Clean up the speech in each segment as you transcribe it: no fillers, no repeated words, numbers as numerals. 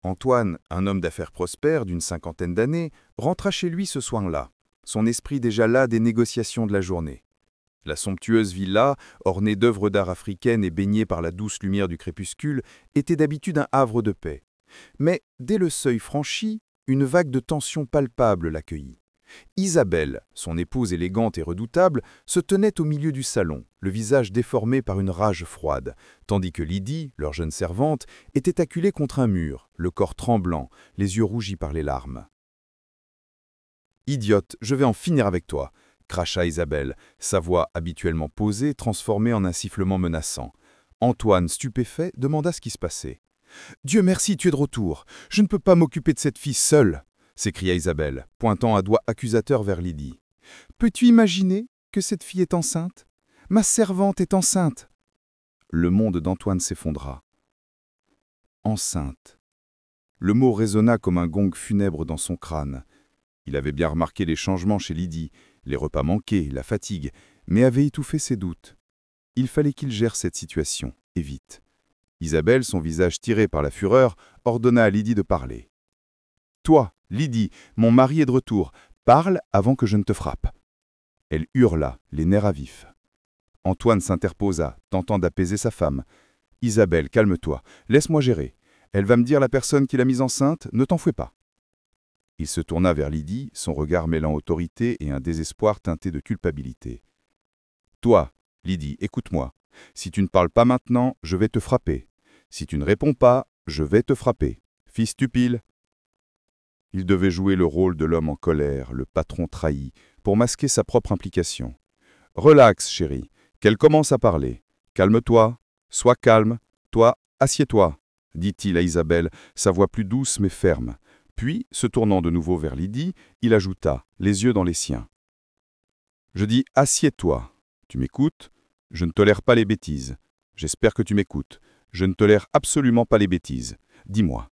Antoine, un homme d'affaires prospère d'une cinquantaine d'années, rentra chez lui ce soir-là, son esprit déjà las des négociations de la journée. La somptueuse villa, ornée d'œuvres d'art africaines et baignée par la douce lumière du crépuscule, était d'habitude un havre de paix. Mais, dès le seuil franchi, une vague de tension palpable l'accueillit. Isabelle, son épouse élégante et redoutable, se tenait au milieu du salon, le visage déformé par une rage froide, tandis que Lydie, leur jeune servante, était acculée contre un mur, le corps tremblant, les yeux rougis par les larmes. « Idiote, je vais en finir avec toi !» cracha Isabelle, sa voix habituellement posée transformée en un sifflement menaçant. Antoine, stupéfait, demanda ce qui se passait. « Dieu merci, tu es de retour. Je ne peux pas m'occuper de cette fille seule !» s'écria Isabelle, pointant un doigt accusateur vers Lydie. « Peux-tu imaginer que cette fille est enceinte? Ma servante est enceinte !» Le monde d'Antoine s'effondra. Enceinte. Le mot résonna comme un gong funèbre dans son crâne. Il avait bien remarqué les changements chez Lydie, les repas manqués, la fatigue, mais avait étouffé ses doutes. Il fallait qu'il gère cette situation, et vite. Isabelle, son visage tiré par la fureur, ordonna à Lydie de parler. « Toi, Lydie, mon mari est de retour. Parle avant que je ne te frappe. » Elle hurla, les nerfs à vif. Antoine s'interposa, tentant d'apaiser sa femme. « Isabelle, calme-toi, laisse-moi gérer. Elle va me dire la personne qui l'a mise enceinte, ne t'en fouet pas. » Il se tourna vers Lydie, son regard mêlant autorité et un désespoir teinté de culpabilité. « Toi, Lydie, écoute-moi. Si tu ne parles pas maintenant, je vais te frapper. Si tu ne réponds pas, je vais te frapper. Fils stupide !» Il devait jouer le rôle de l'homme en colère, le patron trahi, pour masquer sa propre implication. « Relax, chérie, qu'elle commence à parler. Calme-toi, sois calme, toi, assieds-toi, » dit-il à Isabelle, sa voix plus douce mais ferme. Puis, se tournant de nouveau vers Lydie, il ajouta, les yeux dans les siens. « Je dis assieds-toi. Tu m'écoutes? Je ne tolère pas les bêtises. J'espère que tu m'écoutes. Je ne tolère absolument pas les bêtises. Dis-moi.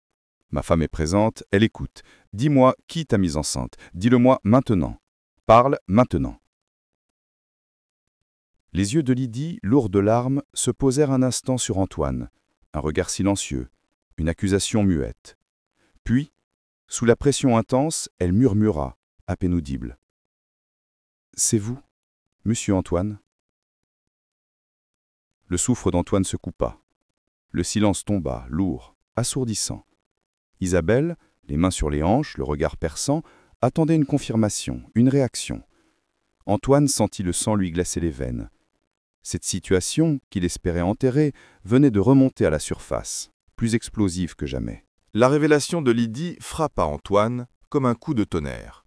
Ma femme est présente, elle écoute. Dis-moi qui t'a mise enceinte. Dis-le-moi maintenant. Parle maintenant. » Les yeux de Lydie, lourds de larmes, se posèrent un instant sur Antoine. Un regard silencieux, une accusation muette. Puis, sous la pression intense, elle murmura, à peine audible. « C'est vous, monsieur Antoine ?» Le souffle d'Antoine se coupa. Le silence tomba, lourd, assourdissant. Isabelle, les mains sur les hanches, le regard perçant, attendait une confirmation, une réaction. Antoine sentit le sang lui glacer les veines. Cette situation, qu'il espérait enterrer, venait de remonter à la surface, plus explosive que jamais. La révélation de Lydie frappa Antoine comme un coup de tonnerre.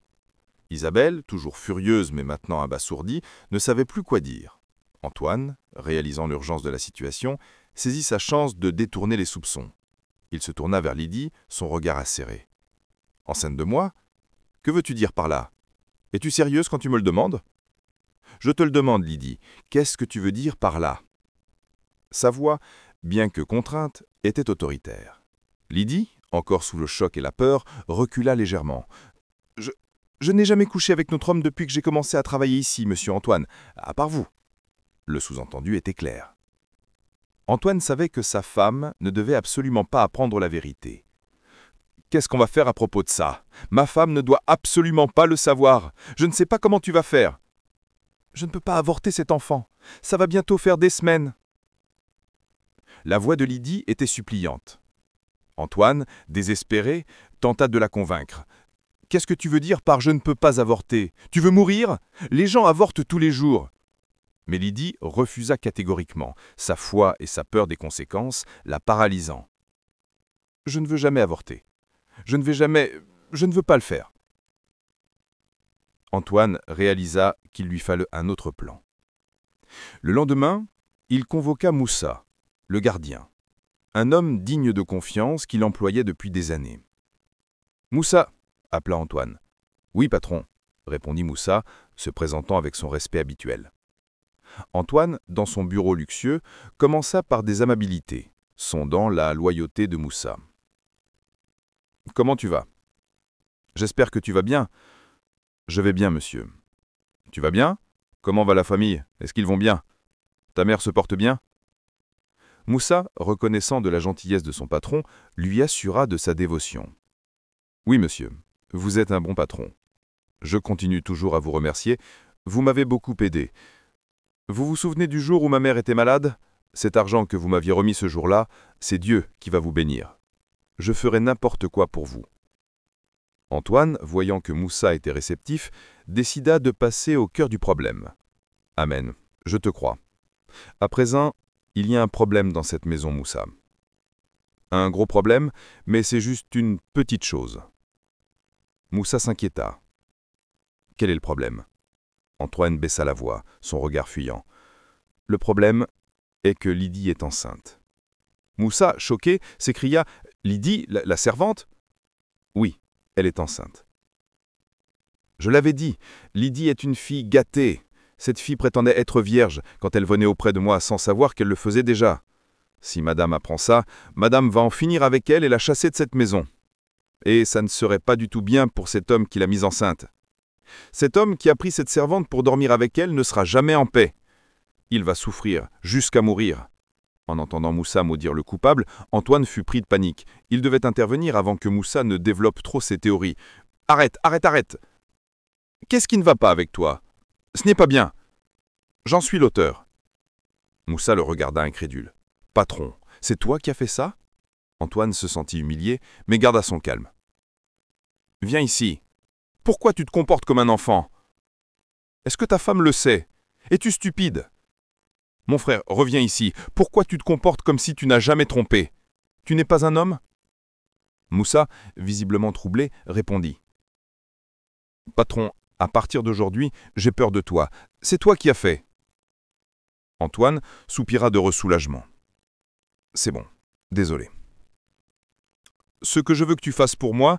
Isabelle, toujours furieuse mais maintenant abasourdie, ne savait plus quoi dire. Antoine, réalisant l'urgence de la situation, saisit sa chance de détourner les soupçons. Il se tourna vers Lydie, son regard acéré. « Enceinte de moi? Que veux-tu dire par là? Es-tu sérieuse quand tu me le demandes? » « Je te le demande, Lydie, qu'est-ce que tu veux dire par là ?» Sa voix, bien que contrainte, était autoritaire. Lydie, encore sous le choc et la peur, recula légèrement. « Je n'ai jamais couché avec notre homme depuis que j'ai commencé à travailler ici, monsieur Antoine, à part vous. » Le sous-entendu était clair. Antoine savait que sa femme ne devait absolument pas apprendre la vérité. « Qu'est-ce qu'on va faire à propos de ça? Ma femme ne doit absolument pas le savoir. Je ne sais pas comment tu vas faire. » « Je ne peux pas avorter cet enfant. Ça va bientôt faire des semaines. » La voix de Lydie était suppliante. Antoine, désespéré, tenta de la convaincre. « Qu'est-ce que tu veux dire par « je ne peux pas avorter »? Tu veux mourir? Les gens avortent tous les jours. » Mais Lydie refusa catégoriquement, sa foi et sa peur des conséquences la paralysant. « Je ne veux jamais avorter. Je ne veux pas le faire. » Antoine réalisa qu'il lui fallait un autre plan. Le lendemain, il convoqua Moussa, le gardien, un homme digne de confiance qu'il employait depuis des années. « Moussa !» appela Antoine. « Oui, patron !» répondit Moussa, se présentant avec son respect habituel. Antoine, dans son bureau luxueux, commença par des amabilités, sondant la loyauté de Moussa. « Comment tu vas? J'espère que tu vas bien. » « Je vais bien, monsieur. »« Tu vas bien? Comment va la famille? Est-ce qu'ils vont bien? Ta mère se porte bien ?» Moussa, reconnaissant de la gentillesse de son patron, lui assura de sa dévotion. « Oui, monsieur, vous êtes un bon patron. Je continue toujours à vous remercier. Vous m'avez beaucoup aidé. Vous vous souvenez du jour où ma mère était malade? Cet argent que vous m'aviez remis ce jour-là, c'est Dieu qui va vous bénir. Je ferai n'importe quoi pour vous. » Antoine, voyant que Moussa était réceptif, décida de passer au cœur du problème. « Amen, je te crois. À présent, il y a un problème dans cette maison, Moussa. Un gros problème, mais c'est juste une petite chose. » Moussa s'inquiéta. « Quel est le problème ?» Antoine baissa la voix, son regard fuyant. « Le problème est que Lydie est enceinte. » Moussa, choqué, s'écria « Lydie, la servante ?»« Oui, elle est enceinte. »« Je l'avais dit, Lydie est une fille gâtée. Cette fille prétendait être vierge quand elle venait auprès de moi sans savoir qu'elle le faisait déjà. Si madame apprend ça, madame va en finir avec elle et la chasser de cette maison. Et ça ne serait pas du tout bien pour cet homme qui l'a mise enceinte. Cet homme qui a pris cette servante pour dormir avec elle ne sera jamais en paix. Il va souffrir jusqu'à mourir. » En entendant Moussa maudire le coupable, Antoine fut pris de panique. Il devait intervenir avant que Moussa ne développe trop ses théories. « Arrête, arrête, arrête! Qu'est-ce qui ne va pas avec toi? Ce n'est pas bien. J'en suis l'auteur. » Moussa le regarda incrédule. « Patron, c'est toi qui as fait ça ?» Antoine se sentit humilié, mais garda son calme. « Viens ici. Pourquoi tu te comportes comme un enfant? Est-ce que ta femme le sait? Es-tu stupide? Mon frère, reviens ici. Pourquoi tu te comportes comme si tu n'as jamais trompé? Tu n'es pas un homme ?» Moussa, visiblement troublé, répondit. « Patron, à partir d'aujourd'hui, j'ai peur de toi. C'est toi qui as fait. » Antoine soupira de ressoulagement. « C'est bon, désolé. Ce que je veux que tu fasses pour moi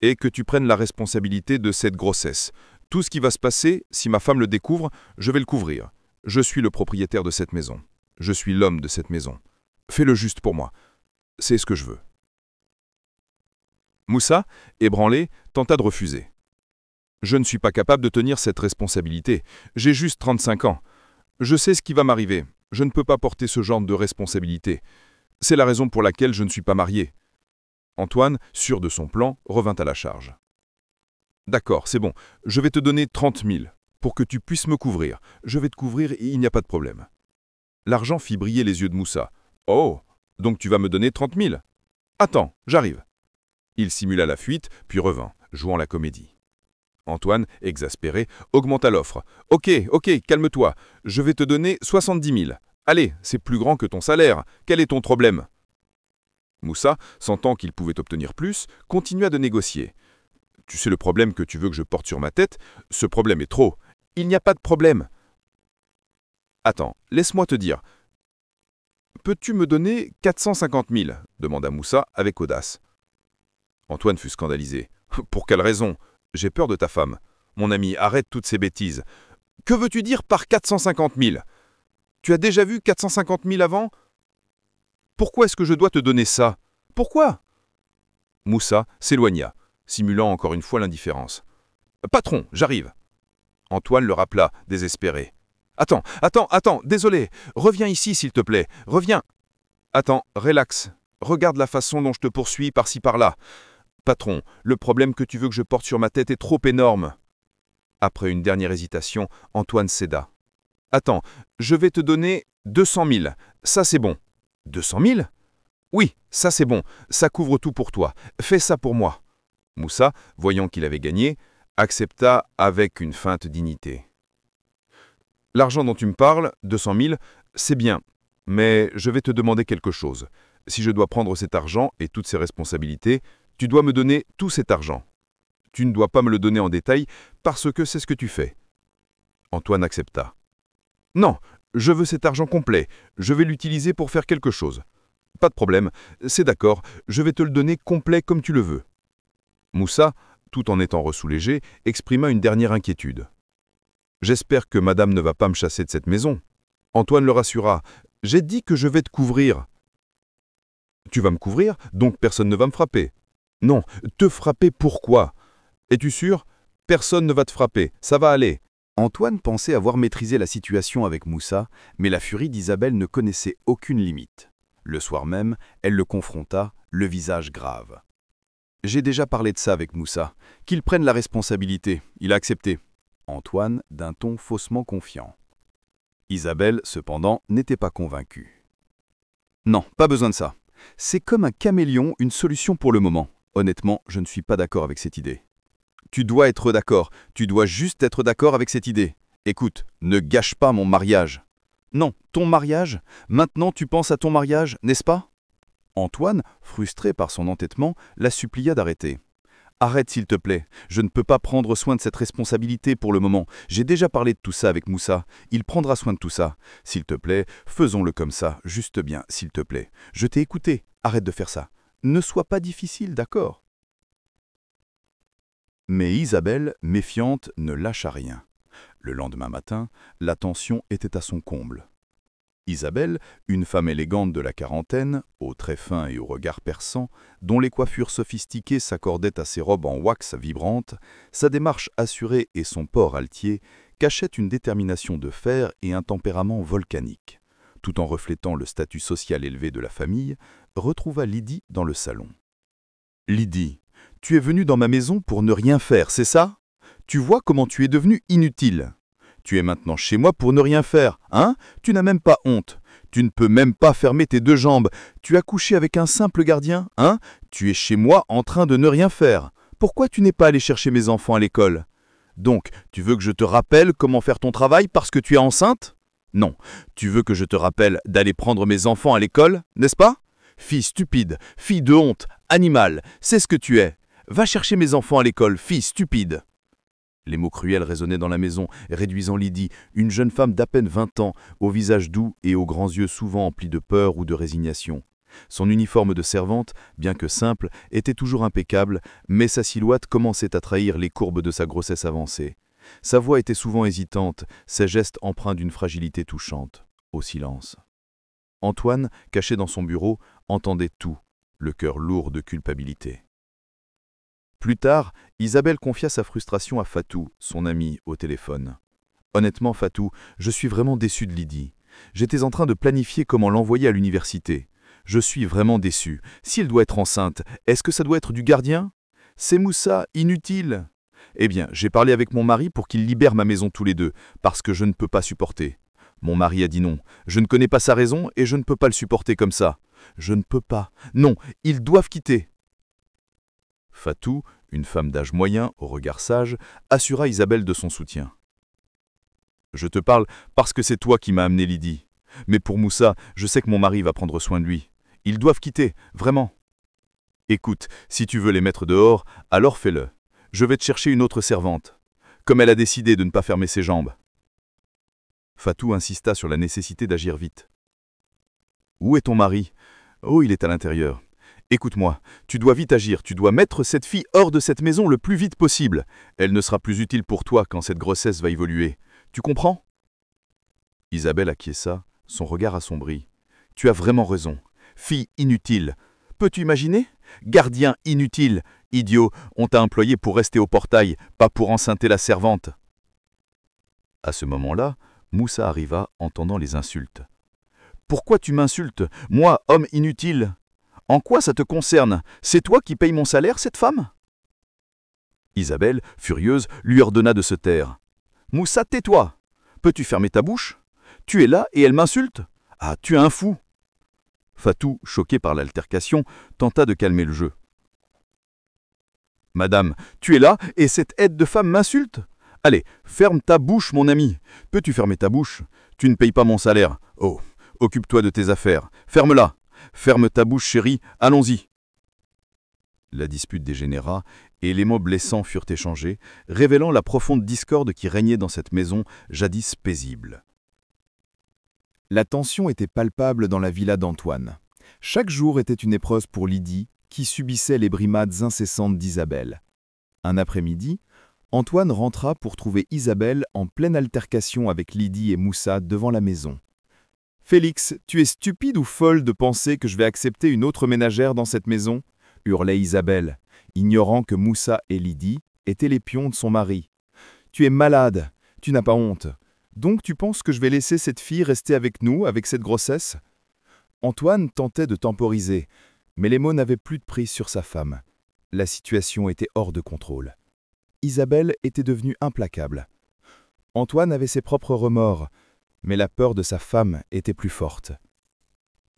est que tu prennes la responsabilité de cette grossesse. Tout ce qui va se passer, si ma femme le découvre, je vais le couvrir. Je suis le propriétaire de cette maison. Je suis l'homme de cette maison. Fais-le juste pour moi. C'est ce que je veux. » Moussa, ébranlé, tenta de refuser. « Je ne suis pas capable de tenir cette responsabilité. J'ai juste 35 ans. Je sais ce qui va m'arriver. Je ne peux pas porter ce genre de responsabilité. C'est la raison pour laquelle je ne suis pas marié. » Antoine, sûr de son plan, revint à la charge. « D'accord, c'est bon. Je vais te donner 30 000 pour que tu puisses me couvrir. Je vais te couvrir et il n'y a pas de problème. » L'argent fit briller les yeux de Moussa. « Oh, donc tu vas me donner 30 000 ? Attends, j'arrive. » Il simula la fuite, puis revint, jouant la comédie. Antoine, exaspéré, augmenta l'offre. « Ok, calme-toi. Je vais te donner 70 000. Allez, c'est plus grand que ton salaire. Quel est ton problème ?» Moussa, sentant qu'il pouvait obtenir plus, continua de négocier. « Tu sais le problème que tu veux que je porte sur ma tête? Ce problème est trop. Il n'y a pas de problème. » « Attends, laisse-moi te dire. »« Peux-tu me donner 450 000 ?» demanda Moussa avec audace. Antoine fut scandalisé. « Pour quelle raison? J'ai peur de ta femme. Mon ami, arrête toutes ces bêtises. Que veux-tu dire par 450 000? Tu as déjà vu 450 000 avant? Pourquoi est-ce que je dois te donner ça? Pourquoi ?» Moussa s'éloigna, simulant encore une fois l'indifférence. « Patron, j'arrive. » Antoine le rappela, désespéré. « Attends, désolé. Reviens ici, s'il te plaît. Reviens. »« Attends, relax. Regarde la façon dont je te poursuis par-ci par-là. Patron, le problème que tu veux que je porte sur ma tête est trop énorme. » Après une dernière hésitation, Antoine céda. « Attends, je vais te donner 200 000. Ça, c'est bon. »« 200 000 ? Oui, ça, c'est bon. Ça couvre tout pour toi. Fais ça pour moi. » Moussa, voyant qu'il avait gagné, accepta avec une feinte dignité. « L'argent dont tu me parles, 200 000, c'est bien. Mais je vais te demander quelque chose. Si je dois prendre cet argent et toutes ses responsabilités, tu dois me donner tout cet argent. Tu ne dois pas me le donner en détail parce que c'est ce que tu fais. » Antoine accepta. « Non, je veux cet argent complet. Je vais l'utiliser pour faire quelque chose. »« Pas de problème, c'est d'accord, je vais te le donner complet comme tu le veux. » Moussa, tout en étant ressoulégé, exprima une dernière inquiétude. « J'espère que madame ne va pas me chasser de cette maison. » Antoine le rassura. « J'ai dit que je vais te couvrir. »« Tu vas me couvrir, donc personne ne va me frapper. »« Non, te frapper pourquoi? Es-tu sûr? Personne ne va te frapper, ça va aller. » Antoine pensait avoir maîtrisé la situation avec Moussa, mais la furie d'Isabelle ne connaissait aucune limite. Le soir même, elle le confronta, le visage grave. « J'ai déjà parlé de ça avec Moussa. Qu'il prenne la responsabilité. Il a accepté. » Antoine, d'un ton faussement confiant. Isabelle, cependant, n'était pas convaincue. « Non, pas besoin de ça. C'est comme un caméléon, une solution pour le moment. Honnêtement, je ne suis pas d'accord avec cette idée. » « Tu dois être d'accord. Tu dois juste être d'accord avec cette idée. Écoute, ne gâche pas mon mariage. » « Non, ton mariage? Maintenant tu penses à ton mariage, n'est-ce pas ?» Antoine, frustré par son entêtement, la supplia d'arrêter. « Arrête s'il te plaît, je ne peux pas prendre soin de cette responsabilité pour le moment. J'ai déjà parlé de tout ça avec Moussa, il prendra soin de tout ça. S'il te plaît, faisons-le comme ça, juste bien, s'il te plaît. Je t'ai écouté, arrête de faire ça. Ne sois pas difficile, d'accord ?» Mais Isabelle, méfiante, ne lâcha rien. Le lendemain matin, la tension était à son comble. Isabelle, une femme élégante de la quarantaine, aux traits fins et au regard perçant, dont les coiffures sophistiquées s'accordaient à ses robes en wax vibrante, sa démarche assurée et son port altier cachaient une détermination de fer et un tempérament volcanique. Tout en reflétant le statut social élevé de la famille, retrouva Lydie dans le salon. « Lydie, tu es venue dans ma maison pour ne rien faire, c'est ça ? Tu vois comment tu es devenue inutile. Tu es maintenant chez moi pour ne rien faire, hein? Tu n'as même pas honte. Tu ne peux même pas fermer tes deux jambes. Tu as couché avec un simple gardien, hein? Tu es chez moi en train de ne rien faire. Pourquoi tu n'es pas allé chercher mes enfants à l'école? Donc, tu veux que je te rappelle comment faire ton travail parce que tu es enceinte? Non. Tu veux que je te rappelle d'aller prendre mes enfants à l'école, n'est-ce pas? Fille stupide, fille de honte, animal, c'est ce que tu es. Va chercher mes enfants à l'école, fille stupide. Les mots cruels résonnaient dans la maison, réduisant Lydie, une jeune femme d'à peine 20 ans, au visage doux et aux grands yeux souvent emplis de peur ou de résignation. Son uniforme de servante, bien que simple, était toujours impeccable, mais sa silhouette commençait à trahir les courbes de sa grossesse avancée. Sa voix était souvent hésitante, ses gestes empreints d'une fragilité touchante. Au silence. Antoine, caché dans son bureau, entendait tout, le cœur lourd de culpabilité. Plus tard, Isabelle confia sa frustration à Fatou, son amie, au téléphone. « Honnêtement, Fatou, je suis vraiment déçu de Lydie. J'étais en train de planifier comment l'envoyer à l'université. Je suis vraiment déçu. Si elle doit être enceinte, est-ce que ça doit être du gardien? C'est Moussa, inutile. Eh bien, j'ai parlé avec mon mari pour qu'il libère ma maison tous les deux, parce que je ne peux pas supporter. Mon mari a dit non. Je ne connais pas sa raison et je ne peux pas le supporter comme ça. Je ne peux pas. Non, ils doivent quitter. » Fatou, une femme d'âge moyen, au regard sage, assura Isabelle de son soutien. « Je te parle parce que c'est toi qui m'as amené Lydie. Mais pour Moussa, je sais que mon mari va prendre soin de lui. Ils doivent quitter, vraiment. Écoute, si tu veux les mettre dehors, alors fais-le. Je vais te chercher une autre servante. Comme elle a décidé de ne pas fermer ses jambes. » Fatou insista sur la nécessité d'agir vite. « Où est ton mari? Oh, il est à l'intérieur. Écoute-moi, tu dois vite agir, tu dois mettre cette fille hors de cette maison le plus vite possible. Elle ne sera plus utile pour toi quand cette grossesse va évoluer. Tu comprends ?» Isabelle acquiesça, son regard assombri. « Tu as vraiment raison. Fille inutile. Peux-tu imaginer? Gardien inutile. Idiot, on t'a employé pour rester au portail, pas pour enceinter la servante. » À ce moment-là, Moussa arriva, entendant les insultes. « Pourquoi tu m'insultes, moi, homme inutile? En quoi ça te concerne? C'est toi qui payes mon salaire, cette femme ?» Isabelle, furieuse, lui ordonna de se taire. « Moussa, tais-toi! Peux-tu fermer ta bouche? Tu es là et elle m'insulte? Ah, tu es un fou !» Fatou, choqué par l'altercation, tenta de calmer le jeu. « Madame, tu es là et cette aide de femme m'insulte? Allez, ferme ta bouche, mon ami. Peux-tu fermer ta bouche? Tu ne payes pas mon salaire. Oh, occupe-toi de tes affaires. Ferme-la. Ferme ta bouche, chérie. Allons-y. » La dispute dégénéra et les mots blessants furent échangés, révélant la profonde discorde qui régnait dans cette maison jadis paisible. La tension était palpable dans la villa d'Antoine. Chaque jour était une épreuve pour Lydie, qui subissait les brimades incessantes d'Isabelle. Un après-midi, Antoine rentra pour trouver Isabelle en pleine altercation avec Lydie et Moussa devant la maison. « Félix, tu es stupide ou folle de penser que je vais accepter une autre ménagère dans cette maison ?» hurlait Isabelle, ignorant que Moussa et Lydie étaient les pions de son mari. « Tu es malade, tu n'as pas honte. Donc tu penses que je vais laisser cette fille rester avec nous, avec cette grossesse ? Antoine tentait de temporiser, mais les mots n'avaient plus de prise sur sa femme. La situation était hors de contrôle. Isabelle était devenue implacable. Antoine avait ses propres remords, mais la peur de sa femme était plus forte.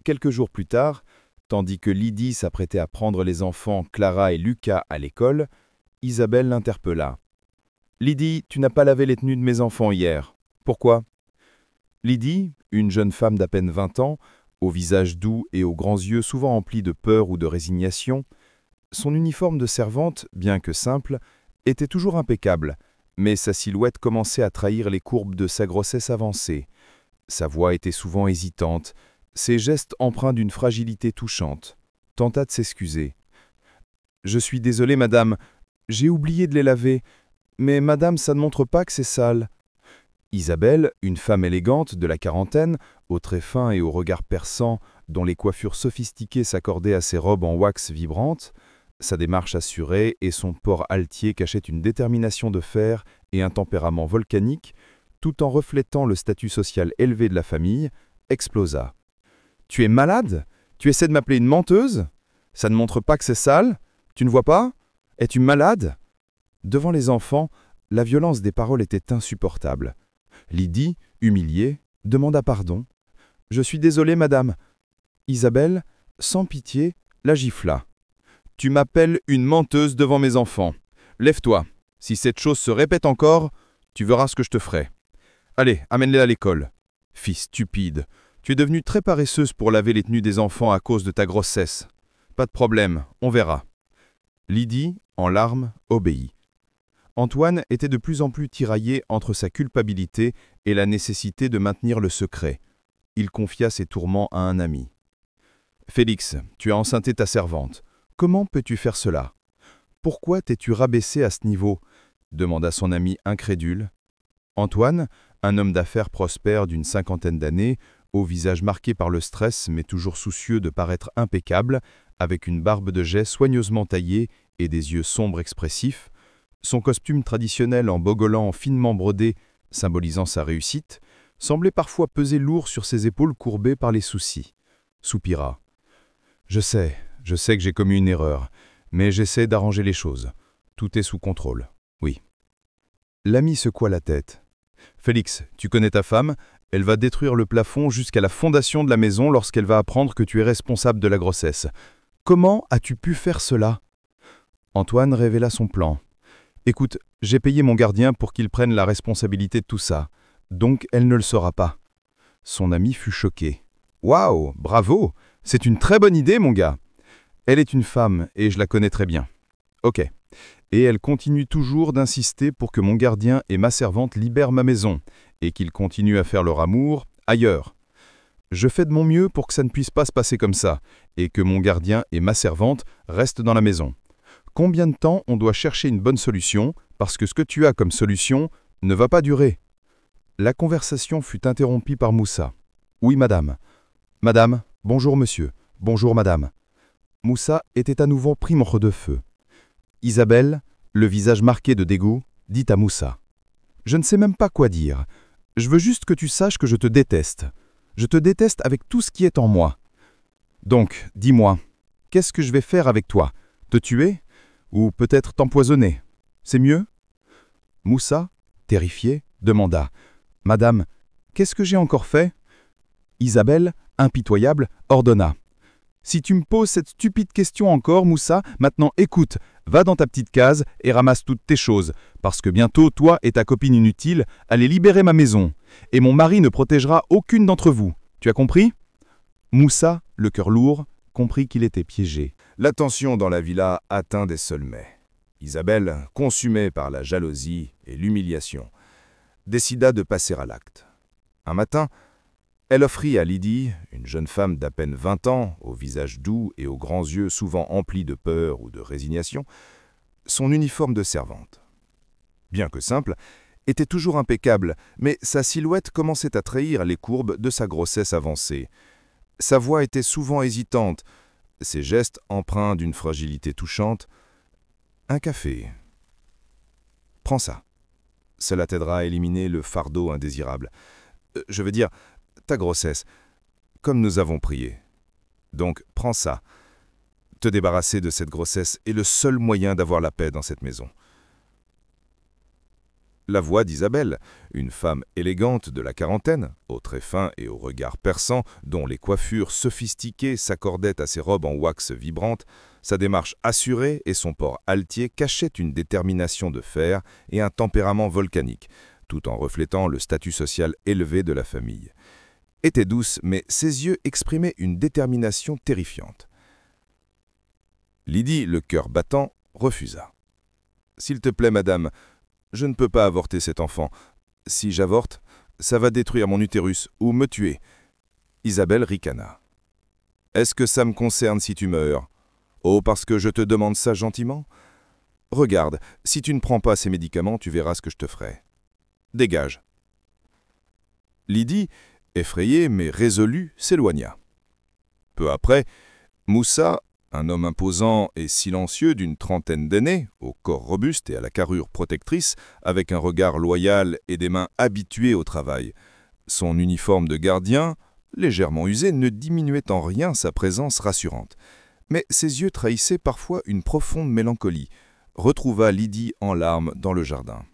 Quelques jours plus tard, tandis que Lydie s'apprêtait à prendre les enfants Clara et Lucas à l'école, Isabelle l'interpella. « Lydie, tu n'as pas lavé les tenues de mes enfants hier. Pourquoi ?» Lydie, une jeune femme d'à peine 20 ans, au visage doux et aux grands yeux souvent emplis de peur ou de résignation, son uniforme de servante, bien que simple, était toujours impeccable, mais sa silhouette commençait à trahir les courbes de sa grossesse avancée. Sa voix était souvent hésitante, ses gestes empreints d'une fragilité touchante. Tenta de s'excuser. « Je suis désolée, madame, j'ai oublié de les laver, mais madame, ça ne montre pas que c'est sale. » Isabelle, une femme élégante de la quarantaine, aux traits fins et au regard perçant, dont les coiffures sophistiquées s'accordaient à ses robes en wax vibrantes, sa démarche assurée et son port altier cachaient une détermination de fer et un tempérament volcanique, tout en reflétant le statut social élevé de la famille, explosa. « Tu es malade? Tu essaies de m'appeler une menteuse? Ça ne montre pas que c'est sale? Tu ne vois pas? Es-tu malade ?» Devant les enfants, la violence des paroles était insupportable. Lydie, humiliée, demanda pardon. « Je suis désolée, madame. » Isabelle, sans pitié, la gifla. « Tu m'appelles une menteuse devant mes enfants. Lève-toi. Si cette chose se répète encore, tu verras ce que je te ferai. Allez, amène-les à l'école. Fille stupide, tu es devenue très paresseuse pour laver les tenues des enfants à cause de ta grossesse. Pas de problème, on verra. » Lydie, en larmes, obéit. Antoine était de plus en plus tiraillé entre sa culpabilité et la nécessité de maintenir le secret. Il confia ses tourments à un ami. « Félix, tu as enceinté ta servante. Comment peux-tu faire cela? Pourquoi t'es-tu rabaissé à ce niveau ?» demanda son ami incrédule. Antoine, un homme d'affaires prospère d'une 50aine d'années, au visage marqué par le stress mais toujours soucieux de paraître impeccable, avec une barbe de jais soigneusement taillée et des yeux sombres expressifs, son costume traditionnel en bogolant finement brodé, symbolisant sa réussite, semblait parfois peser lourd sur ses épaules courbées par les soucis. Soupira. « Je sais que j'ai commis une erreur, mais j'essaie d'arranger les choses. Tout est sous contrôle, oui. » L'ami secoua la tête. « Félix, tu connais ta femme, elle va détruire le plafond jusqu'à la fondation de la maison lorsqu'elle va apprendre que tu es responsable de la grossesse. Comment as-tu pu faire cela ?» Antoine révéla son plan. « Écoute, j'ai payé mon gardien pour qu'il prenne la responsabilité de tout ça, donc elle ne le saura pas. » Son ami fut choqué. « Waouh, bravo! C'est une très bonne idée, mon gars. Elle est une femme et je la connais très bien. Ok. Et elle continue toujours d'insister pour que mon gardien et ma servante libèrent ma maison et qu'ils continuent à faire leur amour ailleurs. Je fais de mon mieux pour que ça ne puisse pas se passer comme ça et que mon gardien et ma servante restent dans la maison. Combien de temps on doit chercher une bonne solution parce que ce que tu as comme solution ne va pas durer ?» La conversation fut interrompue par Moussa. « Oui, madame. »« Madame, bonjour monsieur. Bonjour madame. » Moussa était à nouveau pris entre deux feux. Isabelle, le visage marqué de dégoût, dit à Moussa. « Je ne sais même pas quoi dire. Je veux juste que tu saches que je te déteste. Je te déteste avec tout ce qui est en moi. Donc, dis-moi, qu'est-ce que je vais faire avec toi? Te tuer? Ou peut-être t'empoisonner? C'est mieux ?» Moussa, terrifié, demanda. « Madame, qu'est-ce que j'ai encore fait ?» Isabelle, impitoyable, ordonna. « Si tu me poses cette stupide question encore, Moussa, maintenant écoute, va dans ta petite case et ramasse toutes tes choses, parce que bientôt, toi et ta copine inutile allez libérer ma maison, et mon mari ne protégera aucune d'entre vous. Tu as compris ?» Moussa, le cœur lourd, comprit qu'il était piégé. La tension dans la villa atteint des sommets. Isabelle, consumée par la jalousie et l'humiliation, décida de passer à l'acte. Un matin, elle offrit à Lydie, une jeune femme d'à peine 20 ans, au visage doux et aux grands yeux souvent emplis de peur ou de résignation, son uniforme de servante. Bien que simple, était toujours impeccable, mais sa silhouette commençait à trahir les courbes de sa grossesse avancée. Sa voix était souvent hésitante, ses gestes empreints d'une fragilité touchante. « Un café. Prends ça. Cela t'aidera à éliminer le fardeau indésirable. Je veux dire, ta grossesse, comme nous avons prié. Donc, prends ça. Te débarrasser de cette grossesse est le seul moyen d'avoir la paix dans cette maison. » La voix d'Isabelle, une femme élégante de la quarantaine, aux traits fins et au regard perçant, dont les coiffures sophistiquées s'accordaient à ses robes en wax vibrantes, sa démarche assurée et son port altier cachaient une détermination de fer et un tempérament volcanique, tout en reflétant le statut social élevé de la famille. Était douce, mais ses yeux exprimaient une détermination terrifiante. Lydie, le cœur battant, refusa. « S'il te plaît, madame, je ne peux pas avorter cet enfant. Si j'avorte, ça va détruire mon utérus ou me tuer. » Isabelle ricana. « Est-ce que ça me concerne si tu meurs? Oh, parce que je te demande ça gentiment? Regarde, si tu ne prends pas ces médicaments, tu verras ce que je te ferai. Dégage. » Lydie, effrayée mais résolue, s'éloigna. Peu après, Moussa, un homme imposant et silencieux d'une trentaine d'années, au corps robuste et à la carrure protectrice, avec un regard loyal et des mains habituées au travail. Son uniforme de gardien, légèrement usé, ne diminuait en rien sa présence rassurante. Mais ses yeux trahissaient parfois une profonde mélancolie, retrouva Lydie en larmes dans le jardin.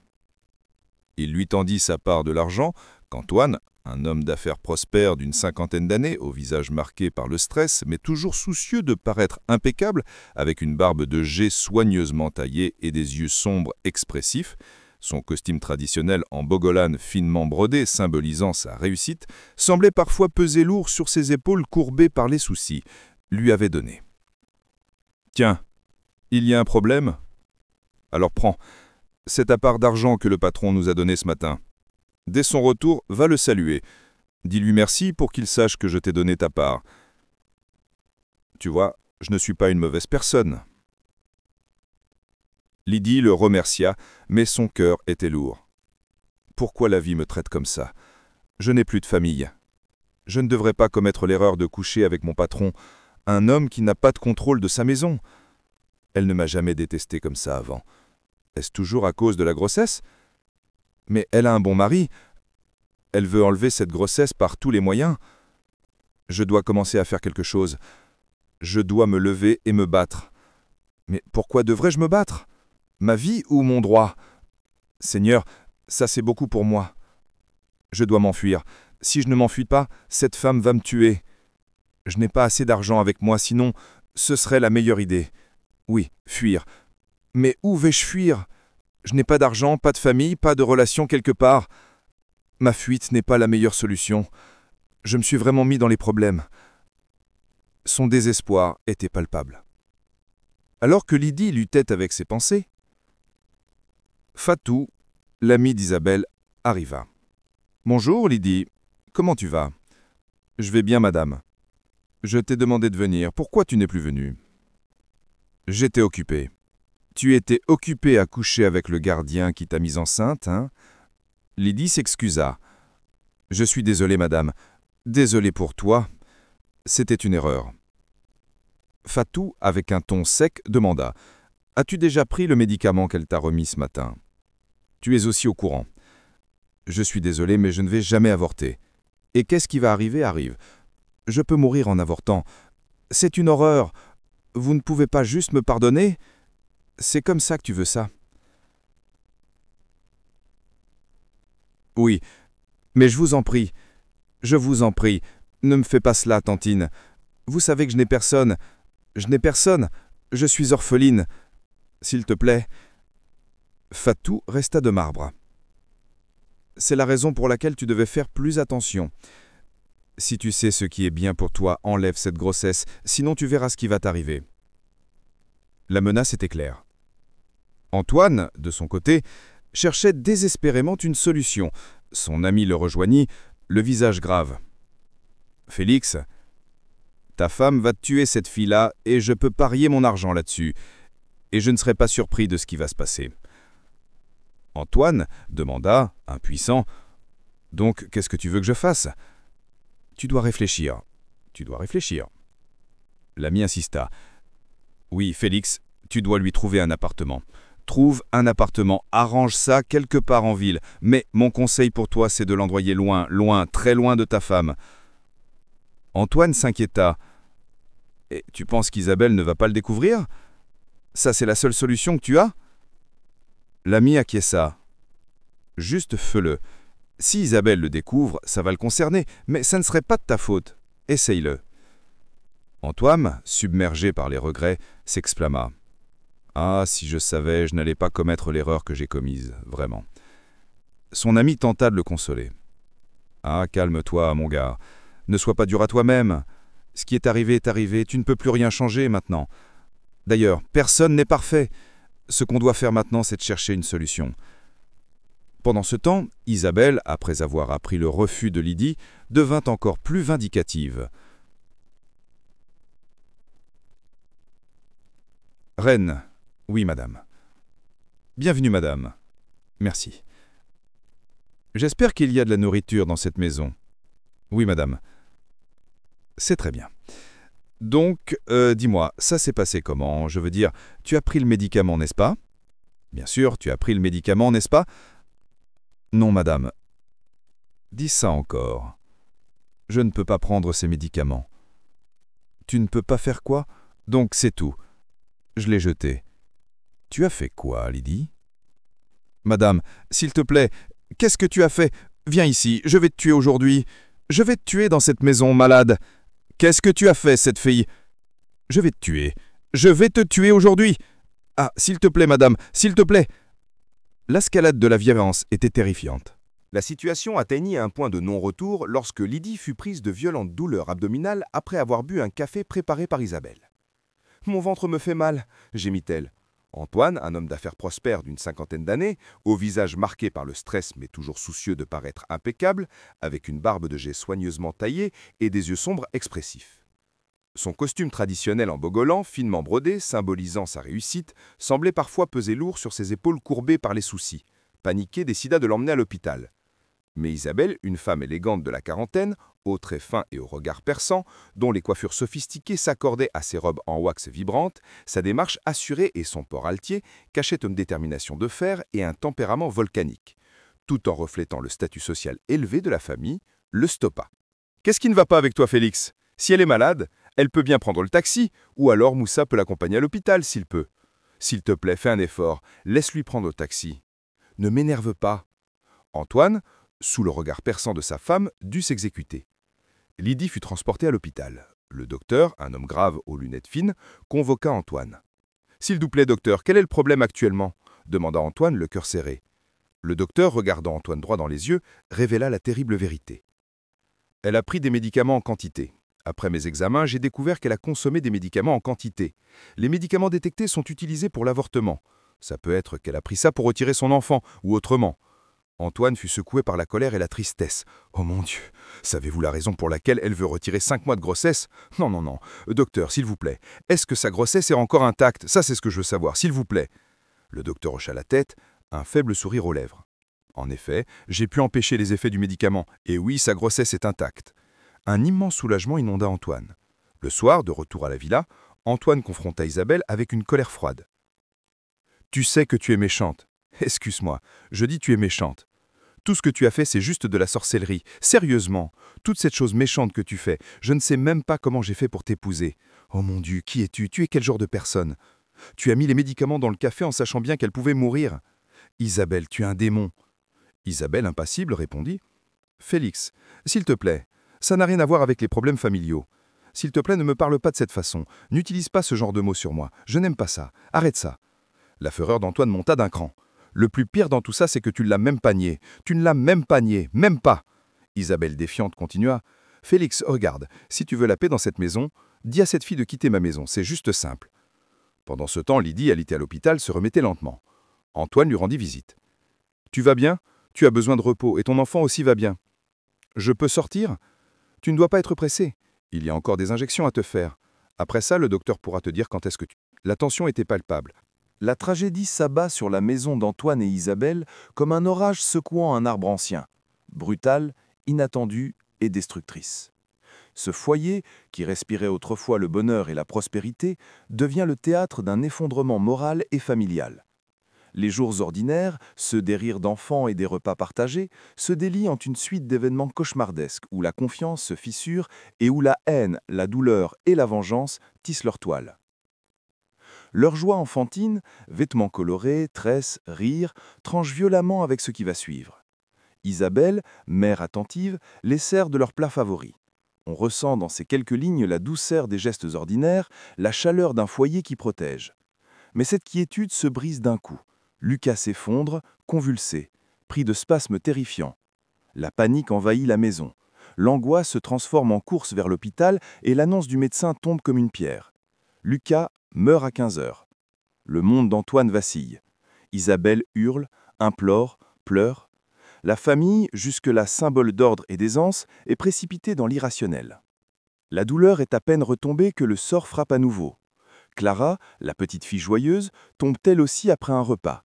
Il lui tendit sa part de l'argent qu'Antoine, un homme d'affaires prospère d'une cinquantaine d'années, au visage marqué par le stress, mais toujours soucieux de paraître impeccable, avec une barbe de jet soigneusement taillée et des yeux sombres expressifs, son costume traditionnel en bogolane finement brodé, symbolisant sa réussite, semblait parfois peser lourd sur ses épaules courbées par les soucis, lui avait donné. « Tiens, il y a un problème? Alors prends, c'est ta part d'argent que le patron nous a donné ce matin. Dès son retour, va le saluer. Dis-lui merci pour qu'il sache que je t'ai donné ta part. Tu vois, je ne suis pas une mauvaise personne. » Lydie le remercia, mais son cœur était lourd. « Pourquoi la vie me traite comme ça? Je n'ai plus de famille. Je ne devrais pas commettre l'erreur de coucher avec mon patron, un homme qui n'a pas de contrôle de sa maison. Elle ne m'a jamais détesté comme ça avant. Est-ce toujours à cause de la grossesse? Mais elle a un bon mari. Elle veut enlever cette grossesse par tous les moyens. Je dois commencer à faire quelque chose. Je dois me lever et me battre. Mais pourquoi devrais-je me battre? Ma vie ou mon droit? Seigneur, ça c'est beaucoup pour moi. Je dois m'enfuir. Si je ne m'enfuis pas, cette femme va me tuer. Je n'ai pas assez d'argent avec moi, sinon ce serait la meilleure idée. Oui, fuir. Mais où vais-je fuir? Je n'ai pas d'argent, pas de famille, pas de relation quelque part. Ma fuite n'est pas la meilleure solution. Je me suis vraiment mis dans les problèmes. Son désespoir était palpable. Alors que Lydie luttait avec ses pensées, Fatou, l'ami d'Isabelle, arriva. « Bonjour Lydie, comment tu vas? »« Je vais bien madame. Je t'ai demandé de venir, pourquoi tu n'es plus venue? »« J'étais occupé. »« Tu étais occupé à coucher avec le gardien qui t'a mise enceinte, hein ?» Lydie s'excusa. « Je suis désolé, madame. Désolé pour toi. C'était une erreur. » Fatou, avec un ton sec, demanda. « As-tu déjà pris le médicament qu'elle t'a remis ce matin? Tu es aussi au courant. Je suis désolé, mais je ne vais jamais avorter. Et qu'est-ce qui va arriver arrive. Je peux mourir en avortant. C'est une horreur. Vous ne pouvez pas juste me pardonner? C'est comme ça que tu veux ça. » « Oui, mais je vous en prie, ne me fais pas cela, tantine. Vous savez que je n'ai personne, je suis orpheline. S'il te plaît. » Fatou resta de marbre. « C'est la raison pour laquelle tu devais faire plus attention. Si tu sais ce qui est bien pour toi, enlève cette grossesse, sinon tu verras ce qui va t'arriver. » La menace était claire. Antoine, de son côté, cherchait désespérément une solution. Son ami le rejoignit, le visage grave. « Félix, ta femme va tuer cette fille-là et je peux parier mon argent là-dessus. Et je ne serai pas surpris de ce qui va se passer. » Antoine demanda, impuissant, « Donc, qu'est-ce que tu veux que je fasse? »« Tu dois réfléchir. L'ami insista. « Oui, Félix, tu dois lui trouver un appartement. Trouve un appartement, arrange ça quelque part en ville. Mais mon conseil pour toi, c'est de l'envoyer loin, très loin de ta femme. » Antoine s'inquiéta. Et tu penses qu'Isabelle ne va pas le découvrir? Ça, c'est la seule solution que tu as? L'ami acquiesça. Juste feu-le. Si Isabelle le découvre, ça va le concerner, mais ça ne serait pas de ta faute. Essaye-le. Antoine, submergé par les regrets, s'exclama. Ah, si je savais, je n'allais pas commettre l'erreur que j'ai commise, vraiment. Son ami tenta de le consoler. Ah, calme-toi, mon gars. Ne sois pas dur à toi-même. Ce qui est arrivé, tu ne peux plus rien changer maintenant. D'ailleurs, personne n'est parfait. Ce qu'on doit faire maintenant, c'est de chercher une solution. Pendant ce temps, Isabelle, après avoir appris le refus de Lydie, devint encore plus vindicative. Reine. Oui, madame. Bienvenue, madame. Merci. J'espère qu'il y a de la nourriture dans cette maison. Oui, madame. C'est très bien. Donc, dis-moi, ça s'est passé comment? Je veux dire, tu as pris le médicament, n'est-ce pas? Bien sûr, tu as pris le médicament, n'est-ce pas? Non, madame. Dis ça encore. Je ne peux pas prendre ces médicaments. Tu ne peux pas faire quoi? Donc c'est tout. Je l'ai jeté. Tu as fait quoi, Lydie? Madame, s'il te plaît, qu'est-ce que tu as fait? Viens ici, je vais te tuer aujourd'hui. Je vais te tuer dans cette maison, malade. Qu'est-ce que tu as fait, cette fille? Je vais te tuer. Je vais te tuer aujourd'hui. Ah, s'il te plaît, madame, s'il te plaît. L'escalade de la violence était terrifiante. La situation atteignit un point de non-retour lorsque Lydie fut prise de violentes douleurs abdominales après avoir bu un café préparé par Isabelle. « Mon ventre me fait mal », gémit-elle. Antoine, un homme d'affaires prospère d'une cinquantaine d'années, au visage marqué par le stress mais toujours soucieux de paraître impeccable, avec une barbe de jet soigneusement taillée et des yeux sombres expressifs. Son costume traditionnel en bogolan, finement brodé, symbolisant sa réussite, semblait parfois peser lourd sur ses épaules courbées par les soucis. Paniqué, décida de l'emmener à l'hôpital. Mais Isabelle, une femme élégante de la quarantaine, aux traits fins et au regard perçant, dont les coiffures sophistiquées s'accordaient à ses robes en wax vibrantes, sa démarche assurée et son port altier cachaient une détermination de fer et un tempérament volcanique. Tout en reflétant le statut social élevé de la famille, le stoppa. « Qu'est-ce qui ne va pas avec toi, Félix? Si elle est malade, elle peut bien prendre le taxi, ou alors Moussa peut l'accompagner à l'hôpital s'il peut. S'il te plaît, fais un effort, laisse-lui prendre le taxi. Ne m'énerve pas. » Antoine, sous le regard perçant de sa femme, dut s'exécuter. Lydie fut transportée à l'hôpital. Le docteur, un homme grave aux lunettes fines, convoqua Antoine. « S'il vous plaît, docteur, quel est le problème actuellement ?» demanda Antoine, le cœur serré. Le docteur, regardant Antoine droit dans les yeux, révéla la terrible vérité. « Elle a pris des médicaments en quantité. Après mes examens, j'ai découvert qu'elle a consommé des médicaments en quantité. Les médicaments détectés sont utilisés pour l'avortement. Ça peut être qu'elle a pris ça pour retirer son enfant, ou autrement. » Antoine fut secoué par la colère et la tristesse. « Oh mon Dieu, savez-vous la raison pour laquelle elle veut retirer 5 mois de grossesse? Non, non, non. Docteur, s'il vous plaît, est-ce que sa grossesse est encore intacte? Ça, c'est ce que je veux savoir, s'il vous plaît. » Le docteur hocha la tête, un faible sourire aux lèvres. « En effet, j'ai pu empêcher les effets du médicament, et oui, sa grossesse est intacte. » Un immense soulagement inonda Antoine. Le soir, de retour à la villa, Antoine confronta Isabelle avec une colère froide. « Tu sais que tu es méchante. Excuse-moi, je dis tu es méchante. Tout ce que tu as fait, c'est juste de la sorcellerie. Sérieusement, toute cette chose méchante que tu fais, je ne sais même pas comment j'ai fait pour t'épouser. Oh mon Dieu, qui es-tu? Tu es quel genre de personne? Tu as mis les médicaments dans le café en sachant bien qu'elle pouvait mourir. Isabelle, tu es un démon. » Isabelle, impassible, répondit. « Félix, s'il te plaît, ça n'a rien à voir avec les problèmes familiaux. S'il te plaît, ne me parle pas de cette façon. N'utilise pas ce genre de mots sur moi. Je n'aime pas ça. Arrête ça. » La fureur d'Antoine monta d'un cran. Le plus pire dans tout ça, c'est que tu ne l'as même pas nié. Tu ne l'as même pas nié, même pas. Isabelle défiante continua. « Félix, regarde, si tu veux la paix dans cette maison, dis à cette fille de quitter ma maison, c'est juste simple. » Pendant ce temps, Lydie, alitée à l'hôpital, se remettait lentement. Antoine lui rendit visite. « Tu vas bien? Tu as besoin de repos, et ton enfant aussi va bien. Je peux sortir? Tu ne dois pas être pressé. Il y a encore des injections à te faire. Après ça, le docteur pourra te dire quand est-ce que tu... » La tension était palpable. La tragédie s'abat sur la maison d'Antoine et Isabelle comme un orage secouant un arbre ancien, brutale, inattendue et destructrice. Ce foyer, qui respirait autrefois le bonheur et la prospérité, devient le théâtre d'un effondrement moral et familial. Les jours ordinaires, ceux des rires d'enfants et des repas partagés, se délient en une suite d'événements cauchemardesques où la confiance se fissure et où la haine, la douleur et la vengeance tissent leur toile. Leur joie enfantine, vêtements colorés, tresses, rires, tranche violemment avec ce qui va suivre. Isabelle, mère attentive, les sert de leurs plats favoris. On ressent dans ces quelques lignes la douceur des gestes ordinaires, la chaleur d'un foyer qui protège. Mais cette quiétude se brise d'un coup. Lucas s'effondre, convulsé, pris de spasmes terrifiants. La panique envahit la maison. L'angoisse se transforme en course vers l'hôpital et l'annonce du médecin tombe comme une pierre. Lucas meurt à 15 heures. Le monde d'Antoine vacille. Isabelle hurle, implore, pleure. La famille, jusque-là symbole d'ordre et d'aisance, est précipitée dans l'irrationnel. La douleur est à peine retombée que le sort frappe à nouveau. Clara, la petite fille joyeuse, tombe elle aussi après un repas.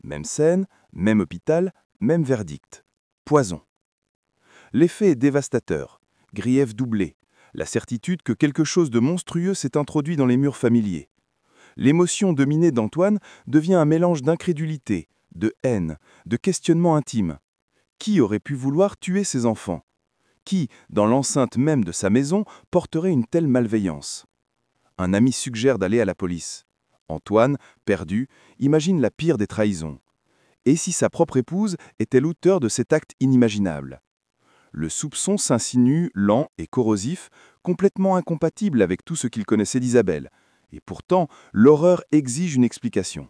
Même scène, même hôpital, même verdict. Poison. L'effet est dévastateur. Grief doublé. La certitude que quelque chose de monstrueux s'est introduit dans les murs familiers. L'émotion dominée d'Antoine devient un mélange d'incrédulité, de haine, de questionnement intime. Qui aurait pu vouloir tuer ses enfants? Qui, dans l'enceinte même de sa maison, porterait une telle malveillance? Un ami suggère d'aller à la police. Antoine, perdu, imagine la pire des trahisons. Et si sa propre épouse était l'auteur de cet acte inimaginable? Le soupçon s'insinue, lent et corrosif, complètement incompatible avec tout ce qu'il connaissait d'Isabelle. Et pourtant, l'horreur exige une explication.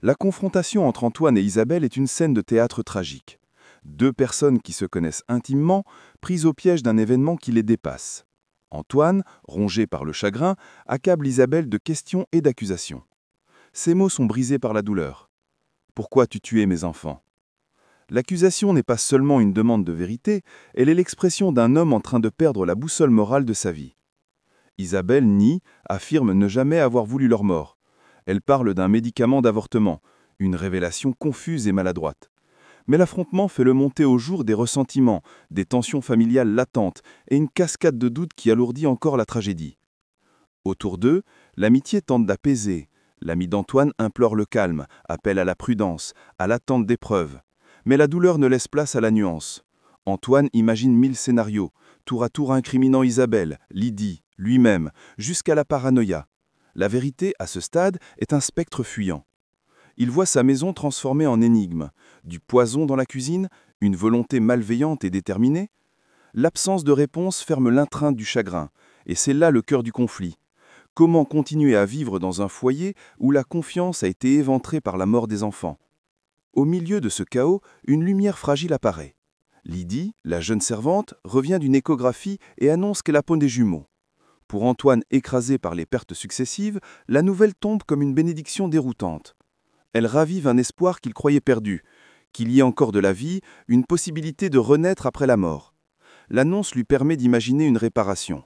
La confrontation entre Antoine et Isabelle est une scène de théâtre tragique. Deux personnes qui se connaissent intimement, prises au piège d'un événement qui les dépasse. Antoine, rongé par le chagrin, accable Isabelle de questions et d'accusations. Ses mots sont brisés par la douleur. « Pourquoi tu tuais mes enfants ?» L'accusation n'est pas seulement une demande de vérité, elle est l'expression d'un homme en train de perdre la boussole morale de sa vie. Isabelle nie, affirme ne jamais avoir voulu leur mort. Elle parle d'un médicament d'avortement, une révélation confuse et maladroite. Mais l'affrontement fait le monter au jour des ressentiments, des tensions familiales latentes et une cascade de doutes qui alourdit encore la tragédie. Autour d'eux, l'amitié tente d'apaiser. L'ami d'Antoine implore le calme, appelle à la prudence, à l'attente d'épreuves. Mais la douleur ne laisse place à la nuance. Antoine imagine 1000 scénarios, tour à tour incriminant Isabelle, Lydie, lui-même, jusqu'à la paranoïa. La vérité, à ce stade, est un spectre fuyant. Il voit sa maison transformée en énigme, du poison dans la cuisine, une volonté malveillante et déterminée. L'absence de réponse ferme l'intreinte du chagrin, et c'est là le cœur du conflit. Comment continuer à vivre dans un foyer où la confiance a été éventrée par la mort des enfants? Au milieu de ce chaos, une lumière fragile apparaît. Lydie, la jeune servante, revient d'une échographie et annonce qu'elle a des jumeaux. Pour Antoine écrasé par les pertes successives, la nouvelle tombe comme une bénédiction déroutante. Elle ravive un espoir qu'il croyait perdu, qu'il y ait encore de la vie, une possibilité de renaître après la mort. L'annonce lui permet d'imaginer une réparation.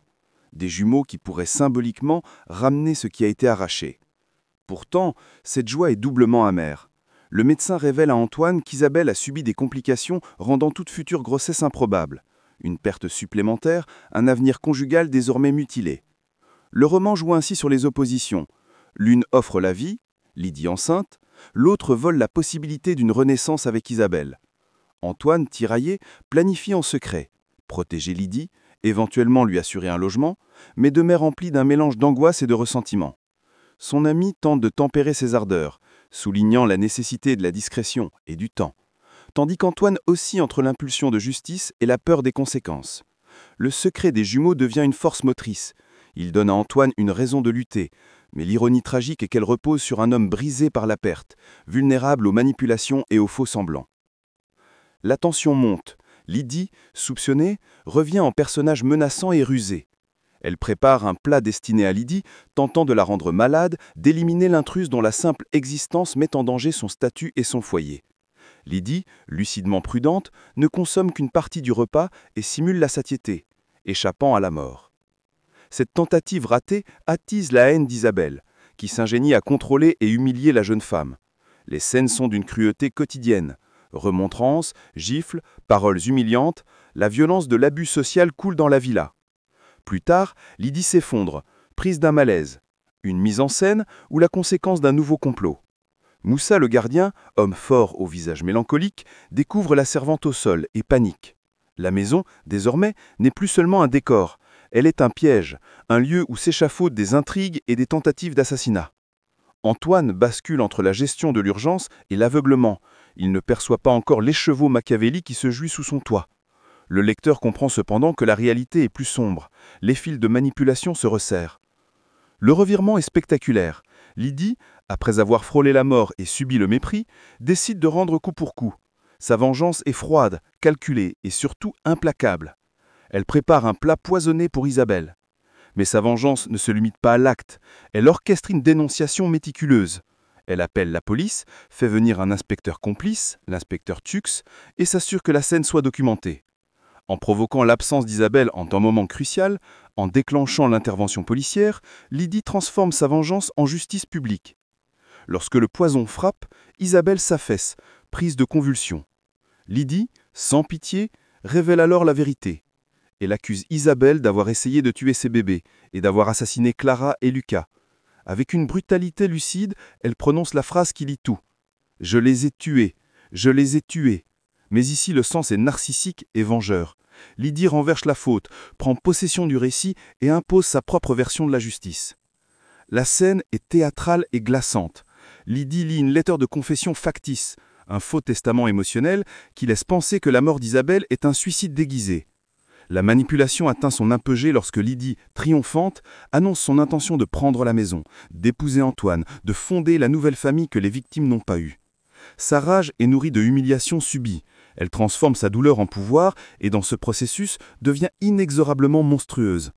Des jumeaux qui pourraient symboliquement ramener ce qui a été arraché. Pourtant, cette joie est doublement amère. Le médecin révèle à Antoine qu'Isabelle a subi des complications rendant toute future grossesse improbable. Une perte supplémentaire, un avenir conjugal désormais mutilé. Le roman joue ainsi sur les oppositions. L'une offre la vie, Lydie enceinte, l'autre vole la possibilité d'une renaissance avec Isabelle. Antoine, tiraillé, planifie en secret. Protéger Lydie, éventuellement lui assurer un logement, mais demeure rempli d'un mélange d'angoisse et de ressentiment. Son ami tente de tempérer ses ardeurs, soulignant la nécessité de la discrétion et du temps, tandis qu'Antoine oscille entre l'impulsion de justice et la peur des conséquences. Le secret des jumeaux devient une force motrice. Il donne à Antoine une raison de lutter, mais l'ironie tragique est qu'elle repose sur un homme brisé par la perte, vulnérable aux manipulations et aux faux semblants. La tension monte. Lydie, soupçonnée, revient en personnage menaçant et rusé. Elle prépare un plat destiné à Lydie, tentant de la rendre malade, d'éliminer l'intruse dont la simple existence met en danger son statut et son foyer. Lydie, lucidement prudente, ne consomme qu'une partie du repas et simule la satiété, échappant à la mort. Cette tentative ratée attise la haine d'Isabelle, qui s'ingénie à contrôler et humilier la jeune femme. Les scènes sont d'une cruauté quotidienne. Remontrances, gifles, paroles humiliantes, la violence de l'abus social coule dans la villa. Plus tard, Lydie s'effondre, prise d'un malaise. Une mise en scène ou la conséquence d'un nouveau complot. Moussa le gardien, homme fort au visage mélancolique, découvre la servante au sol et panique. La maison, désormais, n'est plus seulement un décor, elle est un piège, un lieu où s'échafaudent des intrigues et des tentatives d'assassinat. Antoine bascule entre la gestion de l'urgence et l'aveuglement. Il ne perçoit pas encore l'écheveau machiavélique qui se jouit sous son toit. Le lecteur comprend cependant que la réalité est plus sombre. Les fils de manipulation se resserrent. Le revirement est spectaculaire. Lydie, après avoir frôlé la mort et subi le mépris, décide de rendre coup pour coup. Sa vengeance est froide, calculée et surtout implacable. Elle prépare un plat poisonné pour Isabelle. Mais sa vengeance ne se limite pas à l'acte. Elle orchestre une dénonciation méticuleuse. Elle appelle la police, fait venir un inspecteur complice, l'inspecteur Tux, et s'assure que la scène soit documentée. En provoquant l'absence d'Isabelle en un moment crucial, en déclenchant l'intervention policière, Lydie transforme sa vengeance en justice publique. Lorsque le poison frappe, Isabelle s'affaisse, prise de convulsions. Lydie, sans pitié, révèle alors la vérité. Elle accuse Isabelle d'avoir essayé de tuer ses bébés et d'avoir assassiné Clara et Lucas. Avec une brutalité lucide, elle prononce la phrase qui lie tout. « Je les ai tués, je les ai tués ». Mais ici, le sens est narcissique et vengeur. Lydie renverse la faute, prend possession du récit et impose sa propre version de la justice. La scène est théâtrale et glaçante. Lydie lit une lettre de confession factice, un faux testament émotionnel qui laisse penser que la mort d'Isabelle est un suicide déguisé. La manipulation atteint son apogée lorsque Lydie, triomphante, annonce son intention de prendre la maison, d'épouser Antoine, de fonder la nouvelle famille que les victimes n'ont pas eue. Sa rage est nourrie de humiliations subies. Elle transforme sa douleur en pouvoir et dans ce processus devient inexorablement monstrueuse.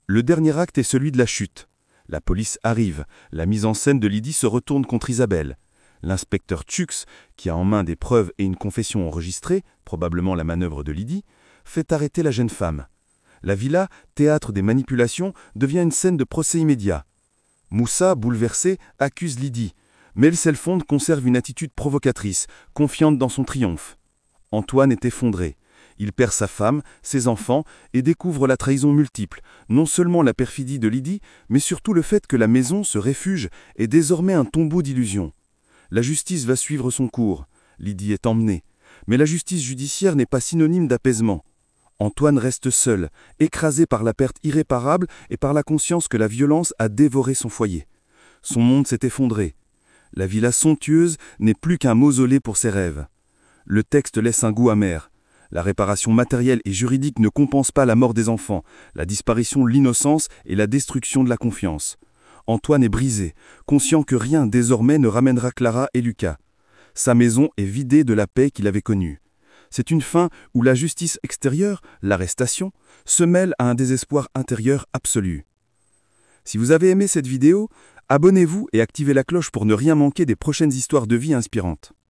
Le dernier acte est celui de la chute. La police arrive. La mise en scène de Lydie se retourne contre Isabelle. L'inspecteur Tux, qui a en main des preuves et une confession enregistrée, probablement la manœuvre de Lydie, fait arrêter la jeune femme. La villa, théâtre des manipulations, devient une scène de procès immédiat. Moussa, bouleversé, accuse Lydie, mais Elselfonde conserve une attitude provocatrice, confiante dans son triomphe. Antoine est effondré. Il perd sa femme, ses enfants et découvre la trahison multiple, non seulement la perfidie de Lydie, mais surtout le fait que la maison, ce refuge, est désormais un tombeau d'illusions. La justice va suivre son cours. Lydie est emmenée. Mais la justice judiciaire n'est pas synonyme d'apaisement. Antoine reste seul, écrasé par la perte irréparable et par la conscience que la violence a dévoré son foyer. Son monde s'est effondré. La villa somptueuse n'est plus qu'un mausolée pour ses rêves. Le texte laisse un goût amer. La réparation matérielle et juridique ne compense pas la mort des enfants, la disparition de l'innocence et la destruction de la confiance. Antoine est brisé, conscient que rien désormais ne ramènera Clara et Lucas. Sa maison est vidée de la paix qu'il avait connue. C'est une fin où la justice extérieure, l'arrestation, se mêle à un désespoir intérieur absolu. Si vous avez aimé cette vidéo, abonnez-vous et activez la cloche pour ne rien manquer des prochaines histoires de vie inspirantes.